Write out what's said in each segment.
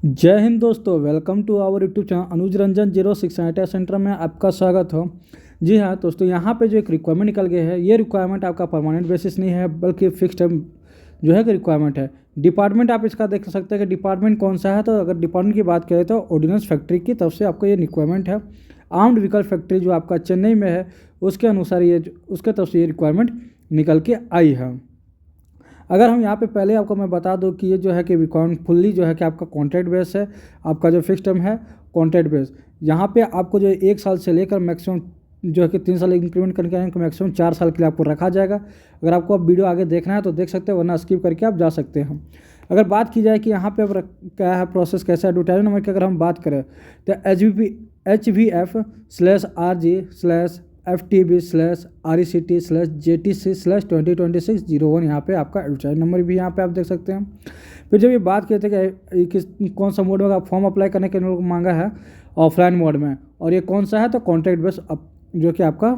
जय हिंद दोस्तों, welcome to our YouTube channel Anuj Ranjan 06 ITI centre में आपका स्वागत हो। जी हाँ दोस्तों, यहाँ पे जो एक रिक्वायरमेंट निकल गया है, ये रिक्वायरमेंट आपका परमानेंट बेसिस नहीं है बल्कि फिक्स टर्म जो है कि रिक्वायरमेंट है। डिपार्टमेंट आप इसका देख सकते हैं कि डिपार्टमेंट कौन सा है। तो अगर डिपार्टमेंट की बात करें तो ऑर्डिनेंस फैक्ट्री की तरफ से आपको ये रिक्वायरमेंट है। आर्म्ड व्हीकल फैक्ट्री जो आपका चेन्नई में है, उसके अनुसार ये उसके तरफ से ये रिक्वायरमेंट निकल के आई है। अगर हम यहाँ पे पहले आपको मैं बता दूं कि ये जो है कि फुल्ली जो है कि आपका कॉन्ट्रैक्ट बेस है। आपका जो फिक्स टर्म है कॉन्ट्रैक्ट बेस, यहाँ पे आपको जो 1 साल से लेकर मैक्सिमम जो है कि 3 साल इंक्रीमेंट करके आएंगे, मैक्सिमम 4 साल के लिए आपको रखा जाएगा। अगर आपको अब वीडियो आगे देखना है तो देख सकते हैं, वरना स्किप करके आप जा सकते हैं। अगर बात की जाए कि यहाँ पे अब क्या है प्रोसेस, कैसा एडवर्टाइजमेंट नंबर की अगर हम बात करें तो HVF/RG/FTB/RECT/JTC/2026-01 यहाँ पे आपका एडवर्टाइज नंबर भी यहाँ पे आप देख सकते हैं। फिर जब ये बात करते हैं कि किस कौन सा मोड में आप फॉर्म अप्लाई करने के लिए मांगा है, ऑफलाइन मोड में। और ये कौन सा है तो कॉन्ट्रैक्ट बेस जो कि आपका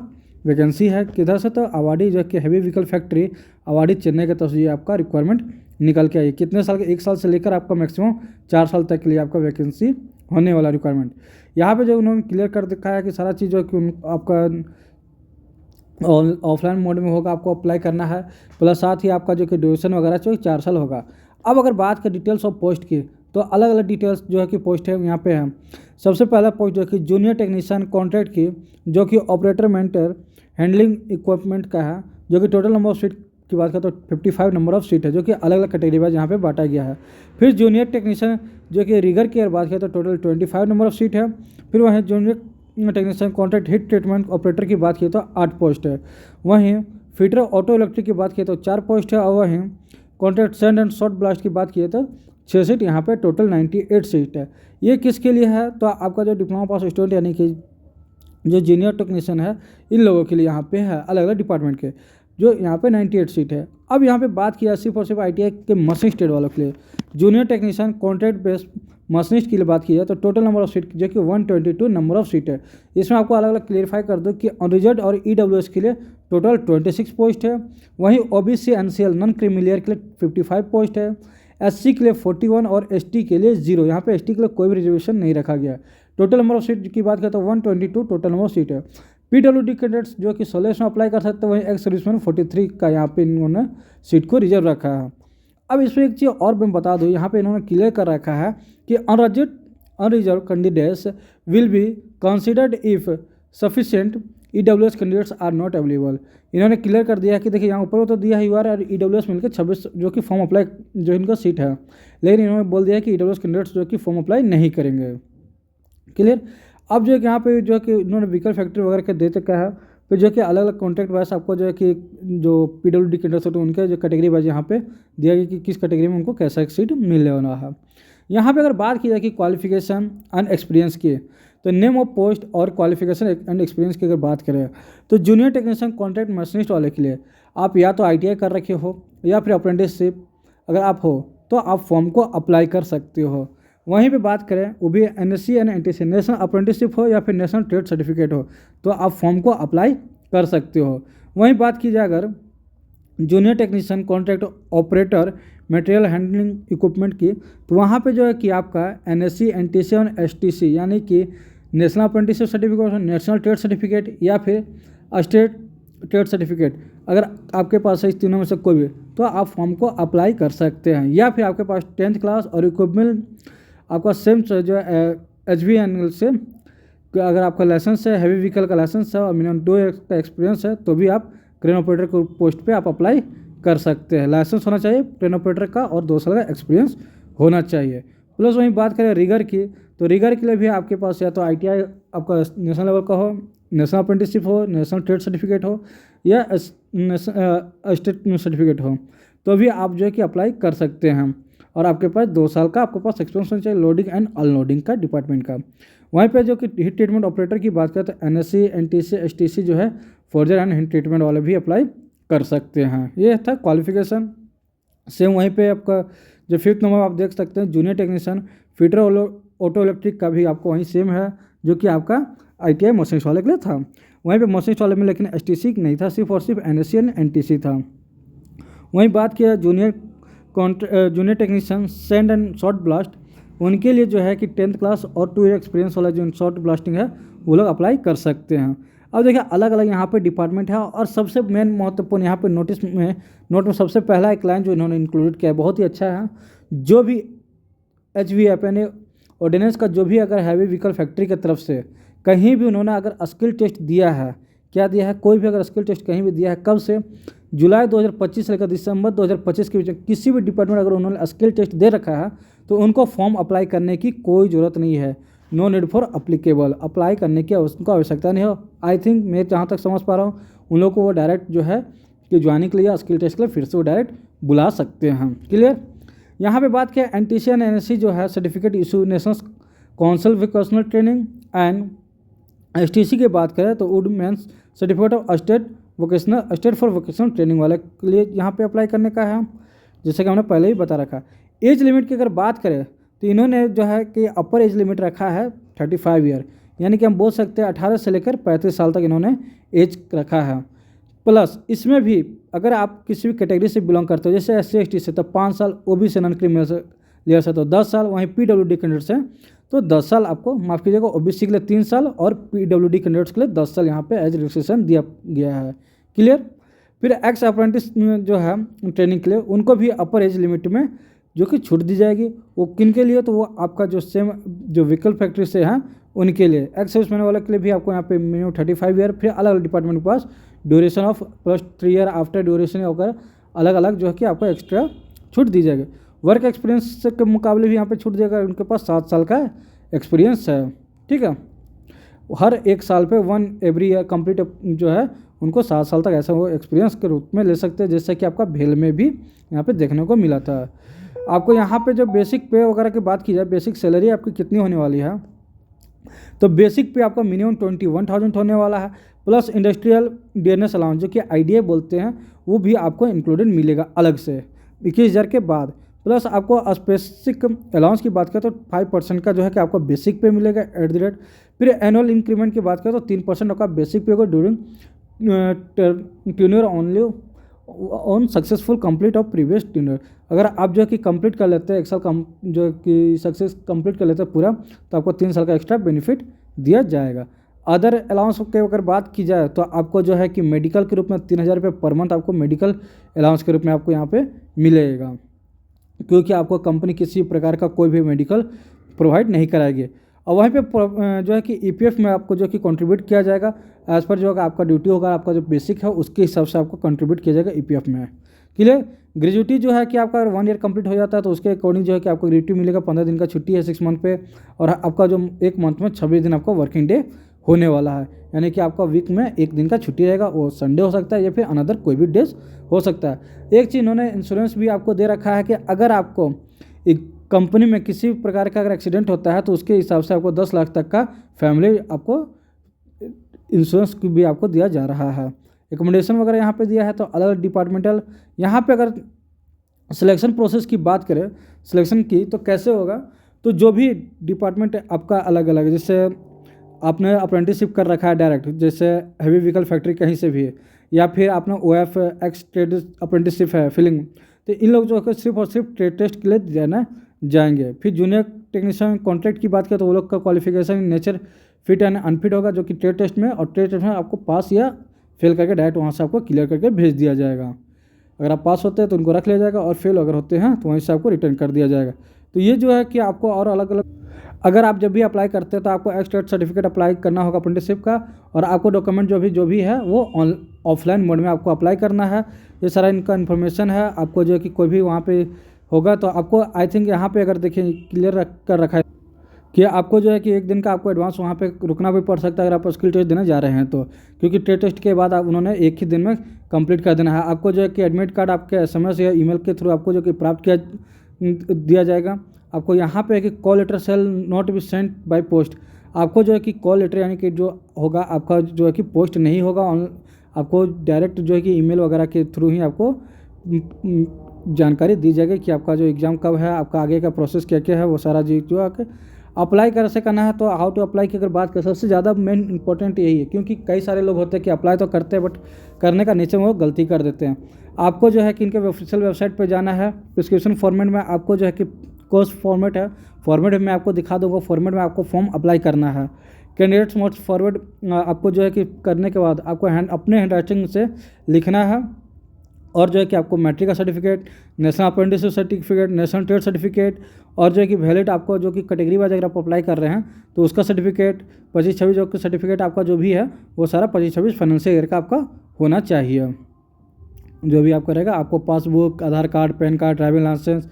वैकेंसी है किधर से, तो अवाडी जो कि heavy vehicle factory Avadi Chennai की तरफ से आपका रिक्वायरमेंट निकल के आई। कितने साल के, 1 साल से लेकर आपका मैक्सिमम 4 साल तक के लिए आपका वैकेंसी होने वाला रिक्वायरमेंट। यहाँ पे जो उन्होंने क्लियर कर दिखाया कि सारा चीज़ जो कि आपका ऑफलाइन मोड में होगा, आपको अप्लाई करना है। प्लस साथ ही आपका जो कि ड्यूरेशन वगैरह जो 4 साल होगा। अब अगर बात करें डिटेल्स ऑफ पोस्ट की, तो अलग अलग डिटेल्स जो है कि पोस्ट है यहाँ पे है। सबसे पहला पोस्ट जो कि जूनियर टेक्नीशियन कॉन्ट्रैक्ट की, जो कि ऑपरेटर मेंटर हैंडलिंग इक्विपमेंट का है, जो कि टोटल नंबर ऑफ सीट की बात करें तो 55 नंबर ऑफ सीट है, जो कि अलग अलग कैटेगरी वाइज यहाँ पे बांटा गया है। फिर जूनियर टेक्नीशियन जो कि रिगर की अगर बात करें तो टोटल 25 नंबर ऑफ सीट है। फिर वहीं junior technician contract heat treatment operator की बात की तो 8 पोस्ट है। वहीं फिटर ऑटो इलेक्ट्रिक की बात की तो 4 पोस्ट है। और वहीं contract sand and short blast की बात की तो 6 सीट, यहाँ पे टोटल 98 सीट है। ये किसके लिए है तो आपका जो डिप्लोमा पास स्टूडेंट यानी कि जो जूनियर टेक्नीशियन है, इन लोगों के लिए यहाँ पे है, अलग अलग डिपार्टमेंट के, जो यहाँ पे 98 सीट है। अब यहाँ पे बात किया सिर्फ और सिर्फ ITI के मशीनिस्ट ट्रेड वालों के लिए, junior technician contract based machinist के लिए बात की जाए तो टोटल नंबर ऑफ सीट जो कि 122 नंबर ऑफ सीट है। इसमें आपको अलग अलग क्लियरिफाई कर दो कि अनरिजर्व और EWS के लिए टोटल 26 पोस्ट है। वहीं OBC NCL नॉन क्रीमिलियर के लिए 55 पोस्ट है। SC के लिए 41 और ST के लिए 0। यहाँ पे ST के लिए कोई भी रिजर्वेशन नहीं रखा गया। टोटल नंबर ऑफ सीट की बात करें तो 122 टोटल नंबर ऑफ सीट है। PWD कैंडिडेट्स जो कि 16 में अप्लाई कर सकते हैं, वहीं एक्स सर्विसमैन 43 का यहाँ पे इन्होंने सीट को रिजर्व रखा है। अब इसमें एक चीज़ और मैं बता दूँ, यहाँ पे इन्होंने क्लियर कर रखा है कि unreserved candidates will be considered if sufficient EWS candidates are not available. इन्होंने क्लियर कर दिया है कि देखिए यहाँ ऊपर तो दिया है UR और EWS मिलकर 26 जो कि फॉर्म अप्लाई जो इनका सीट है, लेकिन इन्होंने बोल दिया है कि EWS कैंडिडेट्स जो कि फॉर्म अप्लाई नहीं करेंगे। क्लियर। अब जो है कि यहाँ पे जो है कि उन्होंने व्हीकल फैक्ट्री वगैरह के दे चुका है। फिर जो कि अलग अलग कॉन्ट्रैक्ट वाइज आपको जो है कि जो PWD कैंडिडेट्स होते हैं उनके जो कैटेगरी वाइज यहाँ पे दिया गया कि किस कैटेगरी में उनको कैसा एक सीट मिलने वाला है। यहाँ पे अगर बात की जाए कि क्वालिफिकेशन एंड एक्सपीरियंस की, तो नेम ऑफ पोस्ट और क्वालिफिकेशन एंड एक्सपीरियंस की अगर बात करें तो जूनियर टेक्नीशियन कॉन्ट्रैक्ट मशीनिस्ट वाले के लिए आप या तो ITI कर रखे हो या फिर अप्रेंटिसशिप अगर आप हो तो आप फॉर्म को अप्लाई कर सकते हो। वहीं पे बात करें वो भी NSC and NTC national apprenticeship हो या फिर नेशनल ट्रेड सर्टिफिकेट हो तो आप फॉर्म को अप्लाई कर सकते हो। वहीं बात की जाए अगर junior technician contract operator material handling equipment की, तो वहाँ पे जो है कि आपका NSC NTC और STC यानी कि national apprenticeship certificate, national trade certificate या फिर स्टेट ट्रेड सर्टिफिकेट, अगर आपके पास है इस तीनों में से कोई भी तो आप फॉर्म को अप्लाई कर सकते हैं। या फिर आपके पास 10th क्लास और इक्विपमेंट आपका सेम जो है HVNL से, अगर आपका लाइसेंस है, हैवी व्हीकल का लाइसेंस है और मिनिमम 2 ईयर का एक्सपीरियंस है तो भी आप क्रेन ऑपरेटर को पोस्ट पे आप अप्लाई कर सकते हैं। लाइसेंस होना चाहिए क्रेन ऑपरेटर का और 2 साल का एक्सपीरियंस होना चाहिए। प्लस वहीं बात करें रिगर की, तो रिगर के लिए भी आपके पास या तो ITI आपका नेशनल लेवल का हो, नेशनल अप्रेंटिसशिप हो, नेशनल ट्रेड सर्टिफिकेट हो या स्टेट सर्टिफिकेट हो तो भी आप जो है कि अप्लाई कर सकते हैं। और आपके पास 2 साल का आपके पास एक्सपीरियंस होना चाहिए लोडिंग एंड अनलोडिंग का डिपार्टमेंट का। वहीं पे जो कि हीट ट्रीटमेंट ऑपरेटर की बात करें तो NSC NTC STC जो है फोर्जर एंड हीट ट्रीटमेंट वाले भी अप्लाई कर सकते हैं। ये था क्वालिफिकेशन। सेम वहीं पे आपका जो 5th नंबर आप देख सकते हैं junior technician fitter auto electric का भी आपको वहीं सेम है, जो कि आपका ITI मशीनिस्ट वाले के लिए था। वहीं पे मशीनिस्ट वाले में लेकिन STC नहीं था, सिर्फ और सिर्फ NSC एंड NTC था। वहीं बात किया junior technician sand and short blast उनके लिए जो है कि 10th क्लास और 2 ईयर एक्सपीरियंस वाला जो शॉर्ट ब्लास्टिंग है वो लोग अप्लाई कर सकते हैं। अब देखिए अलग अलग यहाँ पे डिपार्टमेंट है और सबसे मेन महत्वपूर्ण यहाँ पे नोट में सबसे पहला एक लाइन जो इन्होंने इंक्लूड किया है बहुत ही अच्छा है। जो भी HVF यानी ऑर्डिनेंस का जो भी अगर हैवी व्हीकल फैक्ट्री की तरफ से कहीं भी उन्होंने अगर स्किल टेस्ट दिया है, क्या दिया है, कोई भी अगर स्किल टेस्ट कहीं भी दिया है, कब से जुलाई 2025 से लेकर दिसंबर 2025 के बीच किसी भी डिपार्टमेंट अगर उन्होंने स्किल टेस्ट दे रखा है तो उनको फॉर्म अप्लाई करने की कोई ज़रूरत नहीं है। No need for applicable, apply करने की उनको आवश्यकता नहीं हो। आई थिंक मैं जहाँ तक समझ पा रहा हूँ उन लोग को वो डायरेक्ट जो है कि ज्वाइनिंग के लिए स्किल टेस्ट के लिए फिर से वो डायरेक्ट बुला सकते हैं। क्लियर। यहाँ पे बात किया NTC एंड NSC जो है certificate issue national council vocational training and STC की बात करें तो would means certificate of state for vocational training वाले के लिए यहाँ पे अप्लाई करने का है, जैसे कि हमने पहले ही बता रखा। एज लिमिट की अगर बात करें तो इन्होंने जो है कि अपर एज लिमिट रखा है 35 ईयर, यानी कि हम बोल सकते हैं 18 से लेकर 35 साल तक इन्होंने एज रखा है। प्लस इसमें भी अगर आप किसी भी कैटेगरी से बिलोंग करते हो जैसे SC ST से तो 5 साल, OBC नॉन क्रिमिनल लेयर से तो 10 साल, वहीं PWD कैंडिडेट्स हैं तो 10 साल आपको माफ़ कीजिएगा, OBC के लिए 3 साल और PWD कैंडिडेट्स के लिए 10 साल यहाँ पे एज रिलैक्सेशन दिया गया है। क्लियर। फिर एक्स अप्रेंटिस जो है ट्रेनिंग के लिए उनको भी अपर एज लिमिट में जो कि छूट दी जाएगी। वो किन के लिए, तो वो आपका जो सेम जो व्हीकल फैक्ट्री से हैं उनके लिए। एक्स सर्विसमैन वाले के लिए भी आपको यहाँ पे मिनिमम 35 ईयर। फिर अलग अलग डिपार्टमेंट के पास duration of +3 year after duration होकर अलग अलग जो है कि आपको एक्स्ट्रा छूट दी जाएगी। वर्क एक्सपीरियंस के मुकाबले भी यहाँ पे छूट देगा, उनके पास 7 साल का एक्सपीरियंस है। ठीक है। हर 1 साल पे 1 एवरी ईयर कंप्लीट जो है उनको 7 साल तक ऐसा वो एक्सपीरियंस के रूप में ले सकते हैं, जैसे कि आपका भेल में भी यहाँ पे देखने को मिला था। आपको यहाँ पे जो बेसिक पे वगैरह की बात की जाए, बेसिक सैलरी आपकी कितनी होने वाली है, तो बेसिक पे आपका मिनिमम 21,000 होने वाला है। प्लस इंडस्ट्रियल डियरनेस अलाउंस जो कि IDA बोलते हैं वो भी आपको इंक्लूडेड मिलेगा अलग से 21,000 के बाद। प्लस आपको स्पेसिफिक अलाउंस की बात करें तो 5% का जो है कि आपको बेसिक पे मिलेगा एट द रेट। फिर एनुअल इंक्रीमेंट की बात करें तो 3% आपका बेसिक पे होगा during tuner only on successful complete of previous tuner. अगर आप जो है कि कंप्लीट कर लेते हैं 1 साल जो कि सक्सेस कंप्लीट कर लेते हैं पूरा, तो आपको 3 साल का एक्स्ट्रा बेनिफिट दिया जाएगा। अदर अलाउंस की अगर बात की जाए तो आपको जो है कि मेडिकल के रूप में 3,000 रुपये पर मंथ आपको मेडिकल अलाउंस के रूप में आपको यहाँ पे मिलेगा, क्योंकि आपको कंपनी किसी प्रकार का कोई भी मेडिकल प्रोवाइड नहीं कराएगी। और वहीं पे जो है कि EPF में आपको जो कि कंट्रीब्यूट किया जाएगा एज़ पर जो आपका ड्यूटी होगा, आपका जो बेसिक है उसके हिसाब से आपको कंट्रीब्यूट किया जाएगा EPF में। क्लियर। ग्रेजुएटी जो है कि आपका 1 ईयर कंप्लीट हो जाता है तो उसके अकॉर्डिंग जो है कि आपको ग्रेजुएटी मिलेगा। 15 दिन का छुट्टी है 6 मंथ पे, और आपका जो 1 मंथ में 26 दिन आपका वर्किंग डे होने वाला है, यानी कि आपका वीक में 1 दिन का छुट्टी रहेगा, वो संडे हो सकता है या फिर अनदर कोई भी डेज हो सकता है। एक चीज़ इन्होंने इंश्योरेंस भी आपको दे रखा है कि अगर आपको एक कंपनी में किसी प्रकार का अगर एक्सीडेंट होता है तो उसके हिसाब से आपको 10 लाख तक का फैमिली आपको इंश्योरेंस भी आपको दिया जा रहा है। एकोमोडेशन वगैरह यहाँ पे दिया है। तो अलग अलग डिपार्टमेंटल यहाँ पे अगर सिलेक्शन प्रोसेस की बात करें सिलेक्शन की तो कैसे होगा, तो जो भी डिपार्टमेंट आपका अलग अलग है, जैसे आपने अप्रेंटिसशिप कर रखा है डायरेक्ट, जैसे हैवी व्हीकल फैक्ट्री कहीं से भी है, या फिर आपने OF एक्स ट्रेड अप्रेंटिसशिप है फिलिंग, तो इन लोग जो है सिर्फ और सिर्फ ट्रेड टेस्ट के लिए देना जाएंगे। फिर जूनियर टेक्नीशियन कॉन्ट्रैक्ट की बात करें तो वो लोग का qualification nature fit and unfit होगा, जो कि ट्रेड टेस्ट में, और ट्रेड टेस्ट में आपको पास या फेल करके डायरेक्ट वहाँ से आपको क्लियर करके भेज दिया जाएगा। अगर आप पास होते हैं तो उनको रख लिया जाएगा, और फेल अगर होते हैं तो वहीं से आपको रिटर्न कर दिया जाएगा। तो ये जो है कि आपको और अलग अलग, अगर आप जब भी अप्लाई करते हैं तो आपको एक्स सर्टिफिकेट अप्लाई करना होगा अप्रेंटिसशिप का, और आपको डॉक्यूमेंट जो भी है वो ऑफलाइन मोड में आपको अप्लाई करना है। ये सारा इनका इन्फॉर्मेशन है। आपको जो है कि कोई भी वहाँ पे होगा तो आपको आई थिंक यहाँ पे अगर देखिए क्लियर कर रखा है कि आपको जो है कि 1 दिन का आपको एडवांस वहाँ पे रुकना भी पड़ सकता है अगर आप स्किल टेस्ट देने जा रहे हैं तो, क्योंकि ट्रेड टेस्ट के बाद आप उन्होंने 1 ही दिन में कंप्लीट कर देना है। आपको जो है कि एडमिट कार्ड आपके SMS या ईमेल के थ्रू आपको जो कि प्राप्त दिया जाएगा। आपको यहाँ पे है कि call letter shall not be sent by post. आपको जो है कि कॉल लेटर यानी कि जो होगा आपका जो है कि पोस्ट नहीं होगा, आपको डायरेक्ट जो है कि ईमेल वगैरह के थ्रू ही आपको जानकारी दी जाएगी कि आपका जो एग्ज़ाम कब है, आपका आगे का प्रोसेस क्या क्या है, वो सारा चीज़ जो है अप्लाई कैसे करना है। तो हाउ टू अप्लाई की अगर बात करें सबसे ज़्यादा मेन इंपॉर्टेंट यही है, क्योंकि कई सारे लोग होते हैं कि अप्लाई तो करते हैं बट करने का नीचे में वो गलती कर देते हैं। आपको जो है कि इनके ऑफिशियल वेबसाइट पर जाना है, प्रिस्क्रिप्शन फॉर्मेट में आपको जो है कि कोर्स फॉर्मेट है, फॉर्मेट मैं आपको दिखा दूंगा। फॉर्मेट में आपको फॉर्म अप्लाई करना है। कैंडिडेट्स मोस्ट फॉरवर्ड आपको जो है कि करने के बाद आपको अपने हैंड राइटिंग से लिखना है, और जो है कि आपको मैट्रिक का certificate, national apprenticeship certificate, national trade certificate, और जो है कि वैलिड आपको जो कि कैटेगरी वाइज अगर आप अप्लाई कर रहे हैं तो उसका सर्टिफिकेट, 25-26 जो कि सर्टिफिकेट आपका जो भी है वो सारा 25-26 फाइनेंशियल ईयर का आपका होना चाहिए। जो भी आपका रहेगा, आपको passbook, Aadhaar card, PAN card, driving licence,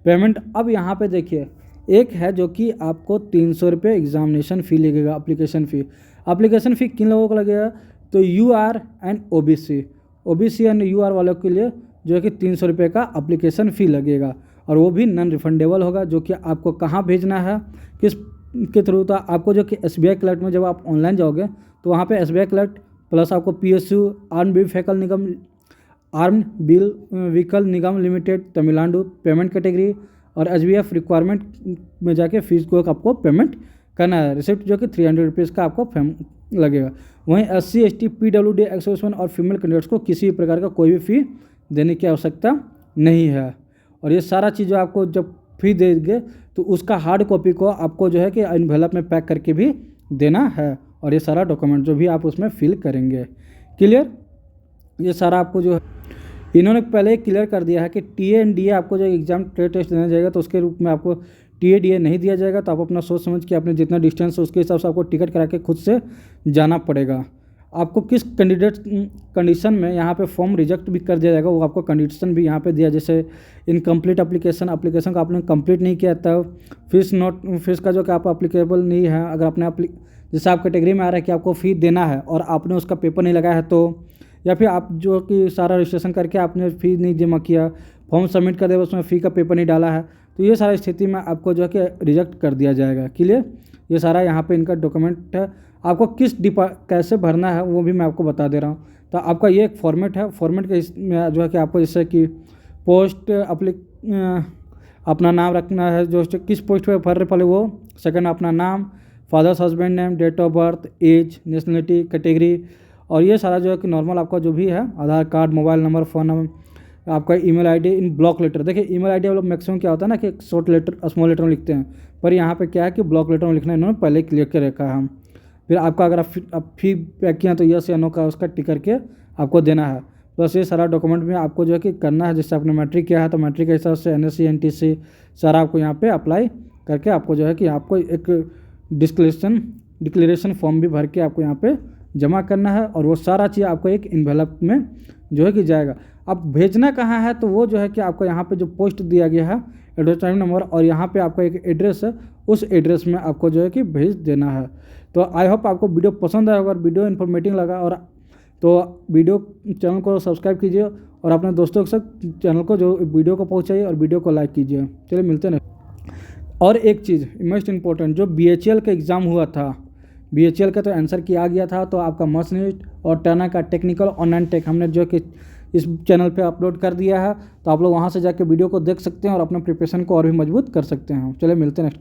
payment. अब यहाँ पे देखिए एक है जो कि आपको 300 रुपये एग्जामिनेशन फ़ी लगेगा, एप्लीकेशन फ़ी। एप्लीकेशन फ़ी किन लोगों को लगेगा? तो UR and OBC and UR वालों के लिए जो है कि 300 रुपये का एप्लीकेशन फ़ी लगेगा, और वो भी नॉन रिफंडेबल होगा। जो कि आपको कहाँ भेजना है, किस के थ्रू? तो आपको जो कि SBI क्लर्क में जब आप ऑनलाइन जाओगे तो वहाँ पे SBI क्लर्क प्लस आपको PSU आर्म्ड व्हीकल निगम लिमिटेड तमिलनाडु पेमेंट कैटेगरी और SBF रिक्वायरमेंट में जाके फीस को आपको पेमेंट करना है। रिसिप्ट जो कि 300 रुपीज़ का आपको लगेगा। वहीं SC ST PWD एक्स-सर्विसमैन और फीमेल कैंडिडेट्स को किसी भी प्रकार का कोई भी फ़ी देने की आवश्यकता नहीं है। और ये सारा चीज़ जो आपको जब फ़ी देंगे तो उसका हार्ड कॉपी को आपको जो है कि एनवेलप में पैक करके भी देना है, और ये सारा डॉक्यूमेंट जो भी आप उसमें फिल करेंगे। क्लियर? ये सारा आपको जो है इन्होंने पहले क्लियर कर दिया है कि TA एंड DA आपको जो एग्जाम ट्रेड टेस्ट देना जाएगा तो उसके रूप में आपको TA DA नहीं दिया जाएगा। तो आप अपना सोच समझ के अपने जितना डिस्टेंस है उसके हिसाब से आपको टिकट करा के खुद से जाना पड़ेगा। आपको किस कंडीशन में यहाँ पे फॉर्म रिजेक्ट भी कर दिया जाएगा वो आपको कंडीशन भी यहाँ पे दिया, जैसे इनकम्प्लीट एप्लीकेशन का आपने कंप्लीट नहीं किया तब, फीस का जो कि आप अप्लीकेबल नहीं है। अगर आपने जैसे आप कैटेगरी में आ रहा है कि आपको फ़ी देना है और आपने उसका पेपर नहीं लगाया है तो, या फिर आप जो कि सारा रजिस्ट्रेशन करके आपने फ़ी नहीं जमा किया, फॉर्म सबमिट कर दिया उसमें फ़ी का पेपर नहीं डाला है, तो ये सारा स्थिति में आपको जो है कि रिजेक्ट कर दिया जाएगा। क्लियर? ये सारा यहाँ पे इनका डॉक्यूमेंट है। आपको कैसे भरना है वो भी मैं आपको बता दे रहा हूँ। तो आपका ये एक फॉर्मेट है। फॉर्मेट के इसमें जो है कि आपको जैसे कि पोस्ट अपना नाम रखना है, जो किस पोस्ट पे भर रहे पहले वो, सेकंड अपना नाम, father's husband name, date of birth, age, nationality, category, और ये सारा जो है कि नॉर्मल आपका जो भी है, Aadhaar card, mobile number, phone number, आपका email ID in block letter. देखिए ईमेल आईडी वाला मैक्सिमम क्या होता है ना कि शॉर्ट लेटर स्मॉल लेटर में लिखते हैं, पर यहाँ पे क्या है कि ब्लॉक लेटर में लिखना इन्होंने पहले क्लियर कर रखा है। हम फिर आपका अगर आप फी पैक किया तो यस या नो का उसका टिक करके आपको देना है। बस ये सारा डॉक्यूमेंट में आपको जो है कि करना है। जैसे आपने मैट्रिक किया है तो मैट्रिक के हिसाब से NSC NTC सारा आपको यहाँ पे अप्लाई करके आपको जो है कि आपको एक डिक्लेरेशन फॉर्म भी भर के आपको यहाँ पे जमा करना है, और वो सारा चीज़ आपको एक इन्वेलप में जो है कि जाएगा। अब भेजना कहाँ है? तो वो जो है कि आपको यहाँ पे जो पोस्ट दिया गया है, एडवर्टाइजमेंट नंबर, और यहाँ पे आपका एक एड्रेस है, उस एड्रेस में आपको जो है कि भेज देना है। तो आई होप आपको वीडियो पसंद आया, अगर वीडियो इन्फॉर्मेटिव लगा और तो वीडियो चैनल को सब्सक्राइब कीजिए और अपने दोस्तों के साथ चैनल को जो वीडियो को पहुँचाइए और वीडियो को लाइक कीजिए। चलिए मिलते हैं। और एक चीज़ मोस्ट इम्पोर्टेंट, जो BHL का एग्ज़ाम हुआ था, BHL का तो आंसर किया गया था, तो आपका मसनीट और टर्ना का टेक्निकल ऑनलाइन टेक हमने जो कि इस चैनल पे अपलोड कर दिया है, तो आप लोग वहाँ से जाके वीडियो को देख सकते हैं और अपने प्रिपरेशन को और भी मजबूत कर सकते हैं। चलिए मिलते हैं नेक्स्ट।